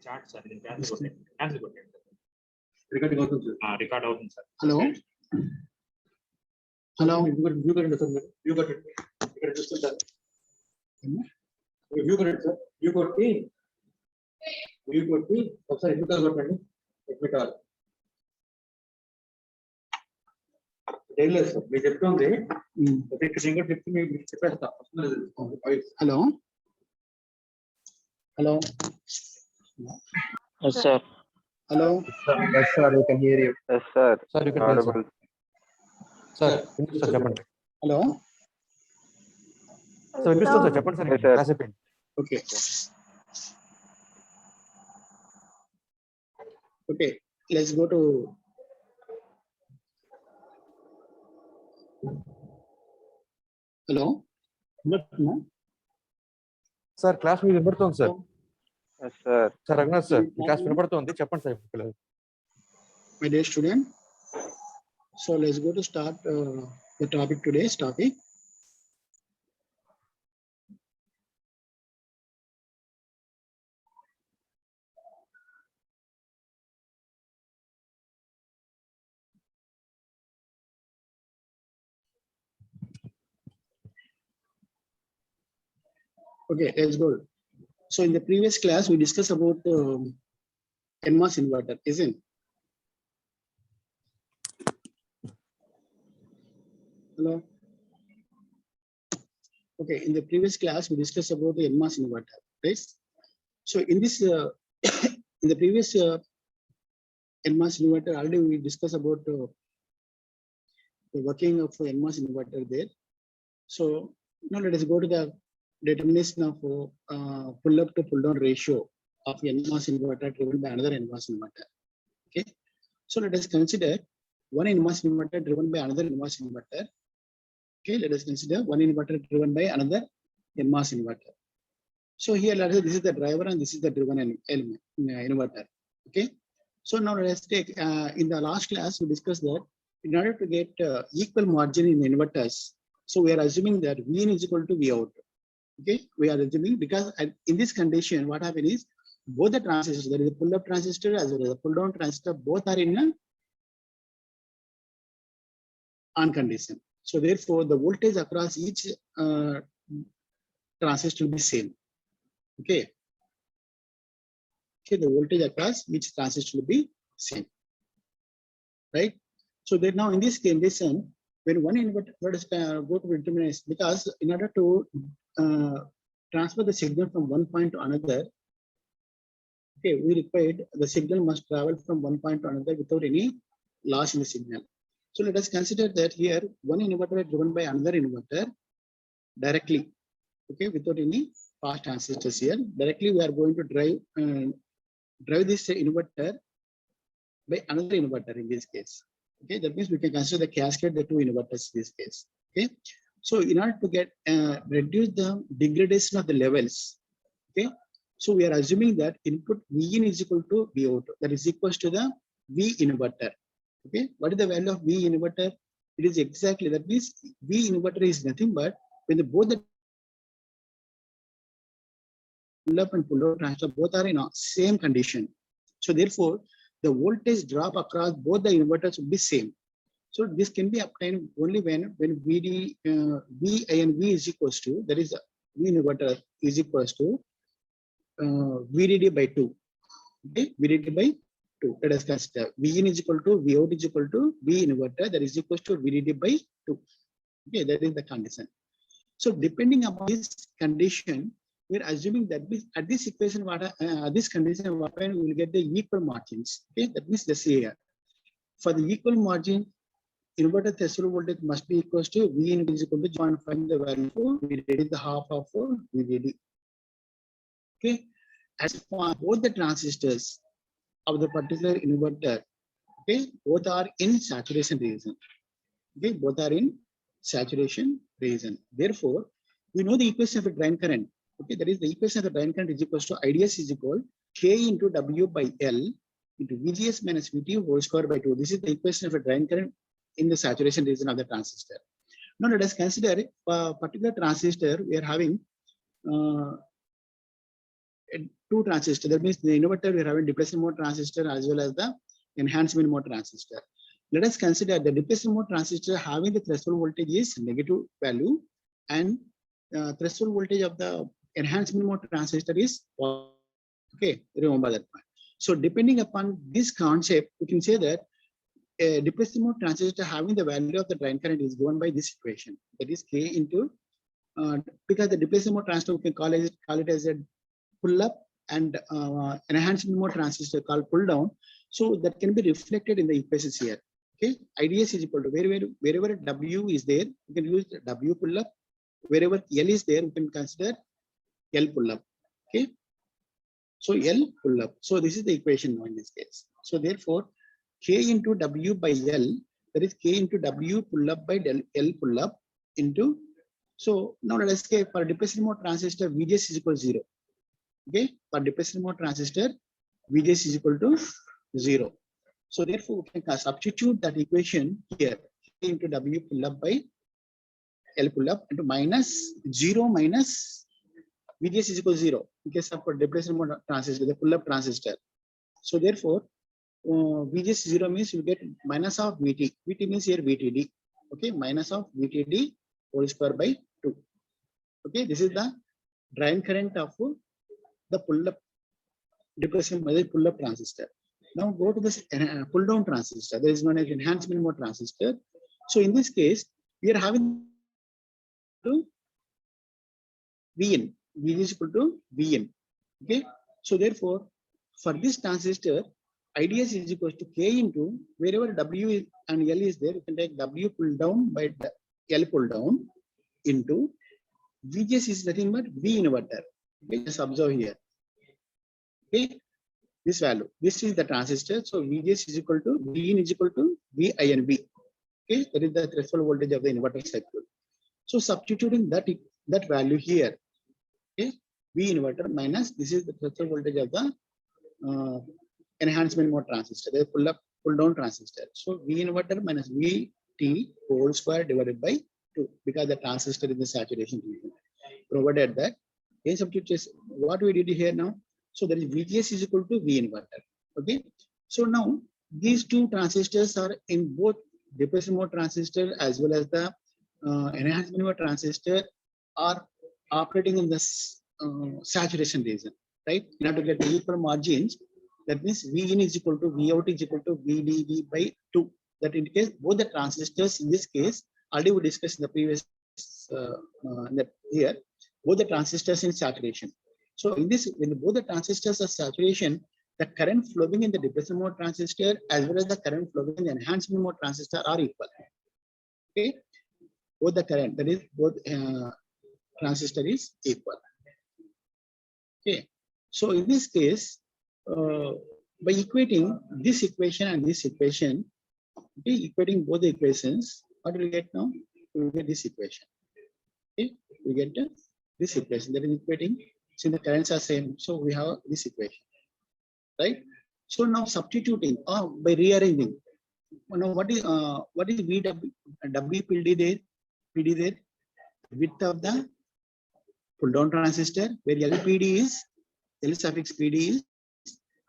Chat sir ఇది cancel కొట్టండి recording అవుతుంది సార్. రికార్డ్ అవుతుంది sir. Hello hello view current sir, మీరు వ్యూ కరెంట్ ఇక్కడ చూస్తుంటారు. వ్యూ కరెంట్ సార్, వ్యూ కొట్టి ఒకసారి ఎడ్మిట్ కొట్టండి. ఎడ్మిట్ ఆల్ ఏం లేదు సార్, మీరు చెప్తుంది సింగర్ చెప్తే మీకు చెప్పేస్తా. Hello hello Yes, sir. Hello Yes, sir, we can hear you. Yes, sir. Sir, you can hear us. Audible. Sir, sir, చెప్పండి. హలో Sir, వినిపిస్తుంది సార్, చెప్పండి సార్. Yes, sir. క్లాస్ అయిపోయింది. Okay okay let's go to hello sir class మీకు వినపడుతుంది సార్. Yes, sir. Sir Raghunath sir, మీ class వినపడుతుంది, చెప్పండి సార్. పిల్లలు my dear student, so let's go to start the topic, today's topic. Okay, let's go. So in the previous class we discussed about NMOS inverter, isn't? Hello. Okay, in the previous class we discussed about the NMOS inverter, right? So in this in the previous NMOS inverter already we discussed about the working of NMOS inverter there. So now let us go to the determination of pull up to pull down ratio of NMOS inverter driven by another NMOS inverter. Okay, so let us consider one NMOS inverter driven by another NMOS inverter. Okay, let us consider one inverter driven by another NMOS inverter. So here let us say this is the driver and this is the driven element inverter. Okay, so now let us take in the last class we discussed that in order to get equal margin in inverters, so we are assuming that Vin is equal to V out. Okay, we are assuming because in this condition what happens is both the transistors, there is a pull up transistor as well as a pull down transistor, both are in a on condition. So therefore the voltage across each transistor will be same. Okay, the voltage across each transistor will be same, right? So that now in this condition, when one inverter, let us go to determination, because in order to transfer the signal from one point to another, okay, we required the signal must travel from one point to another without any loss in the signal. So let us consider that here one inverter is driven by another inverter directly, okay, without any pass transistors here. Directly we are going to drive this inverter by another inverter in this case. Okay, that means we can consider the cascade the two inverters in this case. Okay, so in order to get reduce the degradation of the levels, okay, so we are assuming that input V in is equal to V out, that is equals to the V inverter. Okay, what is the value of V inverter? It is exactly, that means V inverter is nothing but when both the pull up and pull down transistor both are in a same condition. So therefore the voltage drop across both the inverters will be same. So this can be obtained only when VD V and V is equals to, that is V inverter is equals to VDD by 2. Okay, VDD by 2. Let us consider V in is equal to V out is equal to V inverter, that is equals to VDD by 2. Okay, that is the condition. So depending upon this condition, we are assuming that at this equation, this condition, we will get the equal margins. Okay, that means the here for the equal margin, inverter threshold voltage must be equals to V in is equal to 0.5 the value for VDD, the half of VDD. Okay, as for both the transistors of the particular inverter, okay, both are in saturation region. Okay, both are in saturation region. Therefore, we know the equation of the drain current. Okay, that is the equation of the drain current is equals to IDS is equal K into W by L into VGS minus VT whole square by 2. This is the equation of a drain current in the saturation region of the transistor. Now let us consider a particular transistor. We are having two transistors. That means the inverter we are having depletion mode transistor as well as the enhancement mode transistor. Let us consider the depletion mode transistor having the threshold voltage is negative value, and threshold voltage of the enhancement mode transistor is positive. Okay, remember that point. So depending upon this concept, we can say that a depletion mode transistor having the value of the drain current is given by this equation. That is K into because the depletion mode transistor we can call it as a pull up, and enhancement mode transistor called pull down. So that can be reflected in the equations here. Okay, IDS is equal to wherever W is there, you can use the W pull up. Wherever L is there, we can consider L pull up. Okay, so L pull up. So this is the equation now in this case. So therefore, K into W by L, that is K into W pull up by L pull up into. So now let us say for depletion mode transistor, VGS is equal to 0. Okay, for depletion mode transistor, VGS is equal to 0. So therefore, we can substitute that equation here, K into W pull up by L pull up into minus 0 minus VGS is equal to 0 in case of depletion mode transistor, the pull up transistor. So therefore, VGS 0 means you get minus of VT. VT means here VTD. Okay, minus of VTD whole square by 2. Okay, this is the drain current of the pull up depletion pull up transistor. Now go to this pull down transistor. There is known as enhancement mode transistor. So in this case, we are having to Vn. V is equal to Vn. Okay, so therefore, for this transistor, IDS is equal to K into wherever W and L is there, you can take W pull down by L pull down into VGS is nothing but V inverter. Okay, just observe here. Okay, this value. This is the transistor. So VGS is equal to Vin is equal to VINB. Okay, that is the threshold voltage of the inverter circuit. So substituting that value here. Okay, V inverter minus this is the threshold voltage of the enhancement mode transistor, the pull down transistor. So V inverter minus VT whole square divided by 2 because the transistor is the saturation region. Provided that in substitute what we did here now. So that is VGS is equal to V inverter. Okay. So now these two transistors are in both depletion mode transistor as well as the enhancement mode transistor are operating in this saturation region, right? In order to get the equal margins, that means V in is equal to V out is equal to VDV by 2. That indicates both the transistors in this case, already we discussed in the previous here, both the transistors in saturation. So in this, when both the transistors are saturation, the current flowing in the depletion mode transistor as well as the current flowing in the enhancement mode transistor are equal. Okay, both the current, that is both transistor is equal. Okay, so in this case, by equating this equation and this equation, okay, equating both the equations, what do we get now? We get this equation. Okay, we get this equation that is equating. Since the currents are same, so we have this equation, right? So now substituting by rearranging. Now what is VW WPD there? PD there, width of the pull down transistor, where LPD is L suffix PD is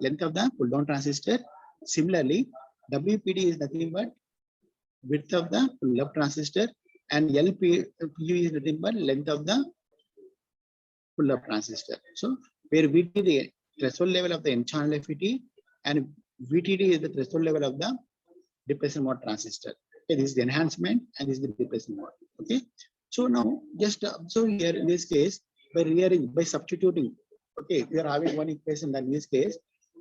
length of the pull down transistor. Similarly, WPD is nothing but width of the pull up transistor, and LPU is nothing but length of the pull up transistor. So where VT is the threshold level of the N channel FET and VTD is the threshold level of the depletion mode transistor. Okay, this is the enhancement and this is the depletion mode. Okay, so now just observe here in this case by rearranging, by substituting. Okay, we are having one equation that in this case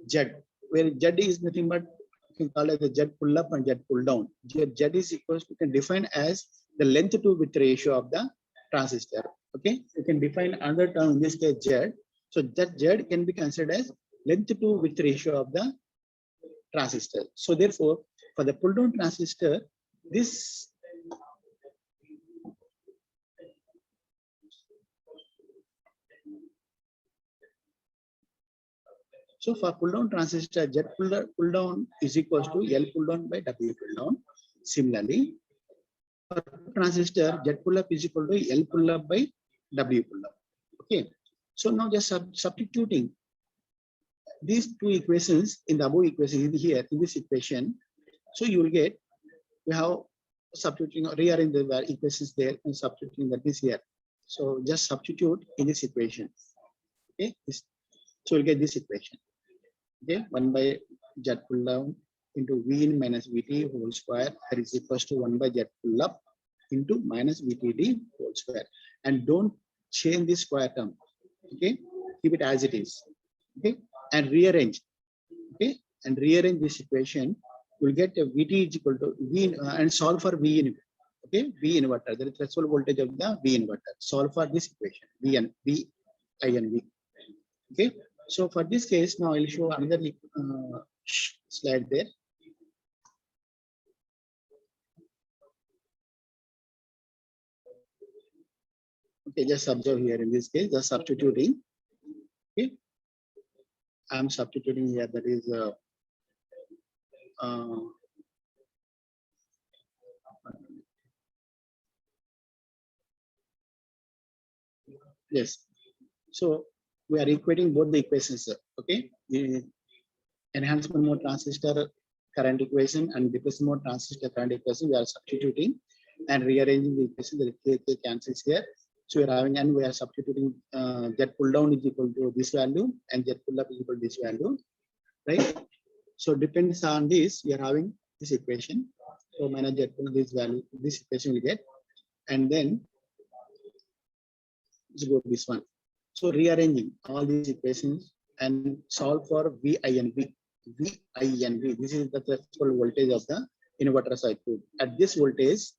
Z, where Z is nothing but you can call it the Z pull up and Z pull down. Z is equals to, can define as the length to width ratio of the transistor. Okay, you can define another term in this case Z. So that Z can be considered as length to width ratio of the transistor. So therefore, for the pull down transistor, this so for pull down transistor, Z pull down is equals to L pull down by W pull down. Similarly, for transistor, Z pull up is equal to L pull up by W pull up. Okay. So now just substituting these two equations in the above equation here in this equation. So you will get, we have substituting or rearrange the equations there and substituting that is here. So just substitute in this equation. Okay, so you'll get this equation. Okay, 1 by Z pull down into V in minus VT whole square that is equals to 1 by Z pull up into minus VTD whole square. And don't change this square term. Okay, keep it as it is. Okay, and rearrange. Okay, and rearrange this equation. We'll get a VT is equal to V and solve for V in. Okay, V inverter. There is threshold voltage of the V inverter. Solve for this equation. V and V, I and V. Okay, so for this case, now I'll show another slide there. Okay, just observe here in this case, just substituting. Okay, I'm substituting here. That is yes. So we are equating both the equations. Okay, the enhancement mode transistor current equation and depressing mode transistor current equation. We are substituting and rearranging the equation. The K cancels here. So we are having, and we are substituting Z pull down is equal to this value and Z pull up is equal to this value, right? So depends on this, we are having this equation. So minus Z pull this value, this equation we get, and then let's go to this one. So rearranging all these equations and solve for V I and V. V I and V. This is the threshold voltage of the inverter circuit. At this voltage,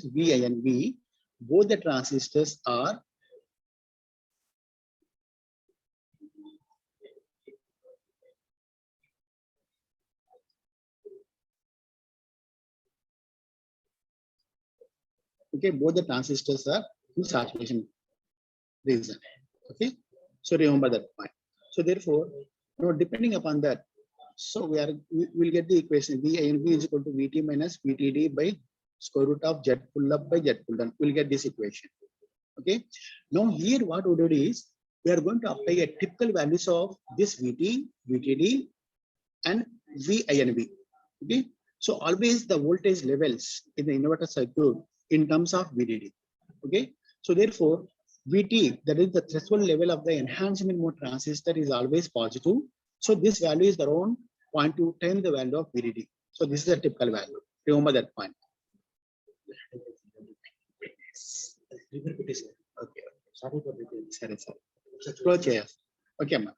V I and V, both the transistors are okay, both the transistors are in saturation region. Okay, so remember that point. So therefore, now depending upon that, so we will get the equation V I and V is equal to VT minus VTD by square root of Z pull up by Z pull down. We'll get this equation. Okay, now here what we do is we are going to apply a typical values of this VT, VTD, and V I and V. Okay, so always the voltage levels in the inverter circuit in terms of VDD. Okay, so therefore VT, that is the threshold level of the enhancement mode transistor, is always positive. So this value is around 0.2 times the value of VDD. So this is a typical value. Remember that point. Okay. Sorry for the sorry. Approach here. Okay, ma'am.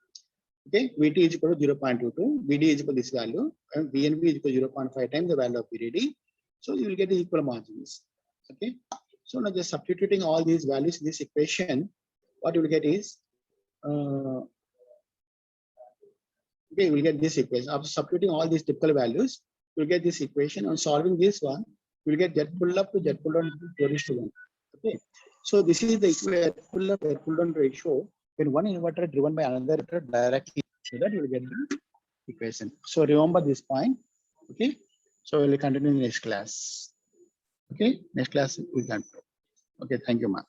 Okay, VT is equal to 0.22, VD is equal to this value, and VNB is equal to 0.5 times the value of VDD. So you will get the equal margins. Okay, so now just substituting all these values in this equation, what you will get is okay, you will get this equation. After substituting all these typical values, you will get this equation. On solving this one, you will get Z pull up to Z pull down to 4:1. Okay, so this is the pull up pull down ratio when one inverter driven by another inverter directly. So that you will get the equation. So remember this point. Okay, so we will continue in the next class. Okay, next class we can. Okay, thank you, ma'am.